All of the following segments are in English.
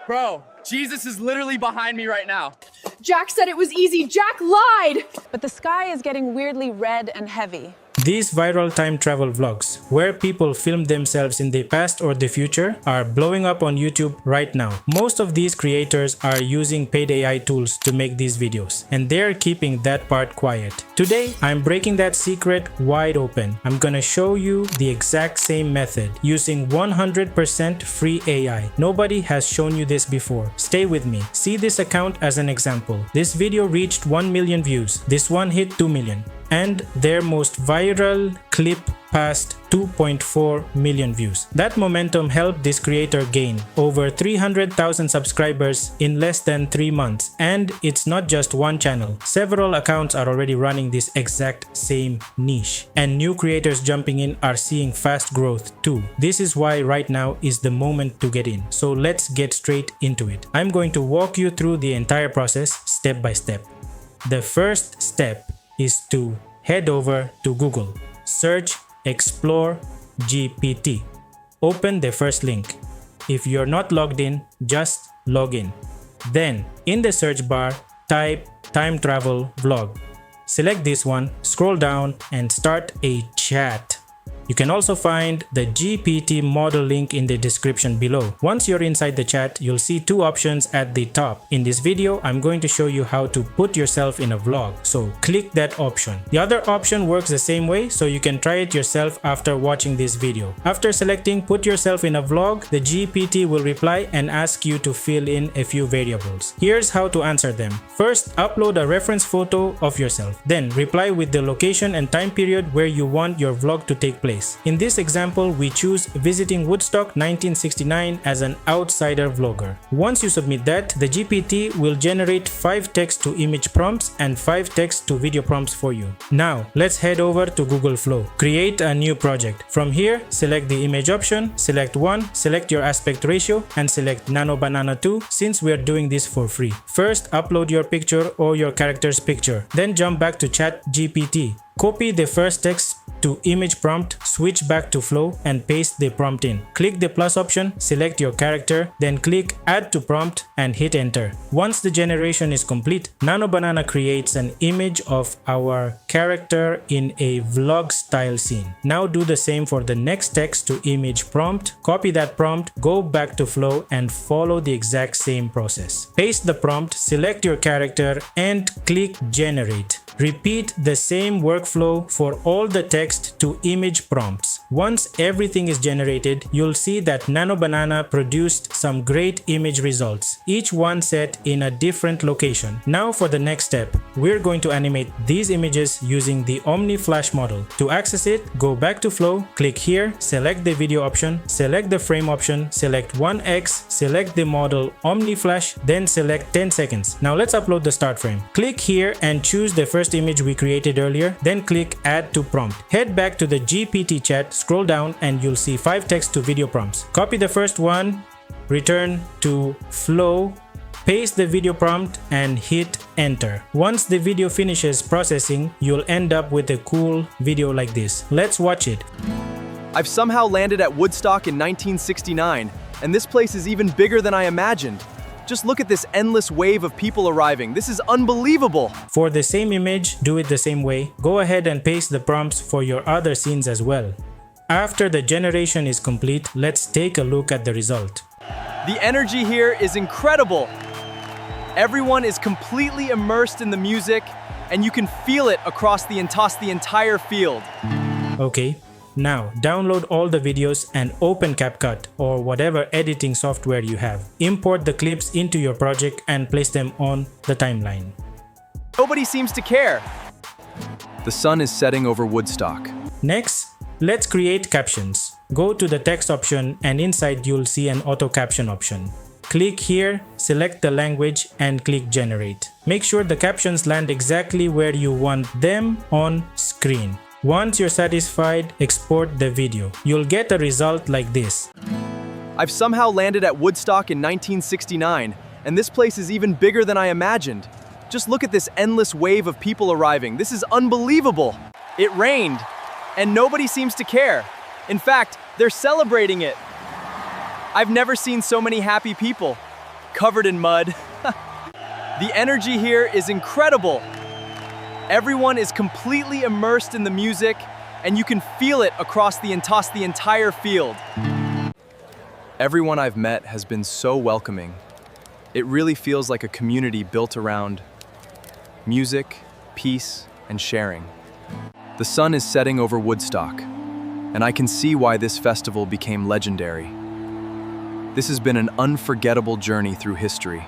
Bro, Jesus is literally behind me right now. Jack said it was easy. Jack lied! But the sky is getting weirdly red and heavy. These viral time travel vlogs, where people film themselves in the past or the future, are blowing up on YouTube right now. Most of these creators are using paid AI tools to make these videos, and they're keeping that part quiet. Today, I'm breaking that secret wide open. I'm gonna show you the exact same method using 100% free AI. Nobody has shown you this before. Stay with me. See this account as an example. This video reached 1 million views. This one hit 2 million. And their most viral clip passed 2.4 million views. That momentum helped this creator gain over 300,000 subscribers in less than 3 months. And it's not just one channel. Several accounts are already running this exact same niche. And new creators jumping in are seeing fast growth too. This is why right now is the moment to get in. So let's get straight into it. I'm going to walk you through the entire process step by step. The first step is to head over to Google, search Explore GPT. Open the first link. If you're not logged in, just log in. Then, in the search bar, type time travel vlog. Select this one, scroll down and start a chat. You can also find the GPT model link in the description below. Once you're inside the chat, you'll see two options at the top. In this video, I'm going to show you how to put yourself in a vlog, so click that option. The other option works the same way, so you can try it yourself after watching this video. After selecting put yourself in a vlog, the GPT will reply and ask you to fill in a few variables. Here's how to answer them. First, upload a reference photo of yourself. Then, reply with the location and time period where you want your vlog to take place. In this example, we choose visiting Woodstock 1969 as an outsider vlogger. Once you submit that, the GPT will generate 5 text to image prompts and 5 text to video prompts for you. Now, let's head over to Google Flow. Create a new project. From here, select the image option, select one, select your aspect ratio, and select Nano Banana 2 since we are doing this for free. First, upload your picture or your character's picture. Then jump back to ChatGPT. Copy the first text to image prompt, switch back to flow and paste the prompt in. Click the plus option, select your character, then click add to prompt and hit enter. Once the generation is complete, Nano Banana creates an image of our character in a vlog style scene. Now do the same for the next text to image prompt. Copy that prompt, go back to flow and follow the exact same process. Paste the prompt, select your character and click generate. Repeat the same workflow for all the text to image prompts. Once everything is generated, you'll see that Nano Banana produced some great image results, each one set in a different location. Now for the next step, we're going to animate these images using the Omni Flash model. To access it, go back to Flow, click here, select the video option, select the frame option, select 1x, select the model Omni Flash, then select 10 seconds. Now let's upload the start frame. Click here and choose the first image we created earlier, then click add to prompt. Head back to the GPT chat, scroll down and you'll see 5 text to video prompts. Copy the first one, return to flow, paste the video prompt and hit enter. Once the video finishes processing, you'll end up with a cool video like this. Let's watch it. I've somehow landed at Woodstock in 1969, and this place is even bigger than I imagined. Just look at this endless wave of people arriving. This is unbelievable. For the same image, do it the same way. Go ahead and paste the prompts for your other scenes as well. After the generation is complete, let's take a look at the result. The energy here is incredible. Everyone is completely immersed in the music, and you can feel it across the entire field. Okay. Now, download all the videos and open CapCut or whatever editing software you have. Import the clips into your project and place them on the timeline. Nobody seems to care. The sun is setting over Woodstock. Next, let's create captions. Go to the text option and inside you'll see an auto caption option. Click here, select the language and click generate. Make sure the captions land exactly where you want them on screen. Once you're satisfied, export the video. You'll get a result like this. I've somehow landed at Woodstock in 1969, and this place is even bigger than I imagined. Just look at this endless wave of people arriving. This is unbelievable. It rained, and nobody seems to care. In fact, they're celebrating it. I've never seen so many happy people. covered in mud. The energy here is incredible. Everyone is completely immersed in the music, and you can feel it across the entire field. Everyone I've met has been so welcoming. It really feels like a community built around music, peace, and sharing. The sun is setting over Woodstock, and I can see why this festival became legendary. This has been an unforgettable journey through history.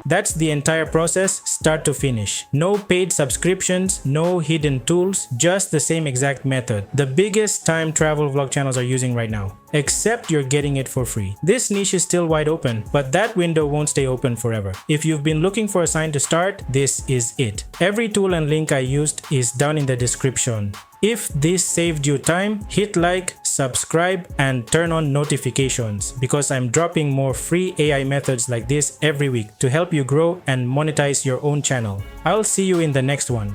That's the entire process, start to finish. No paid subscriptions, no hidden tools, just the same exact method. The biggest time travel vlog channels are using right now. Except you're getting it for free. This niche is still wide open, but that window won't stay open forever. If you've been looking for a sign to start, this is it. Every tool and link I used is down in the description. If this saved you time, hit like, subscribe, and turn on notifications because I'm dropping more free AI methods like this every week to help you grow and monetize your own channel. I'll see you in the next one.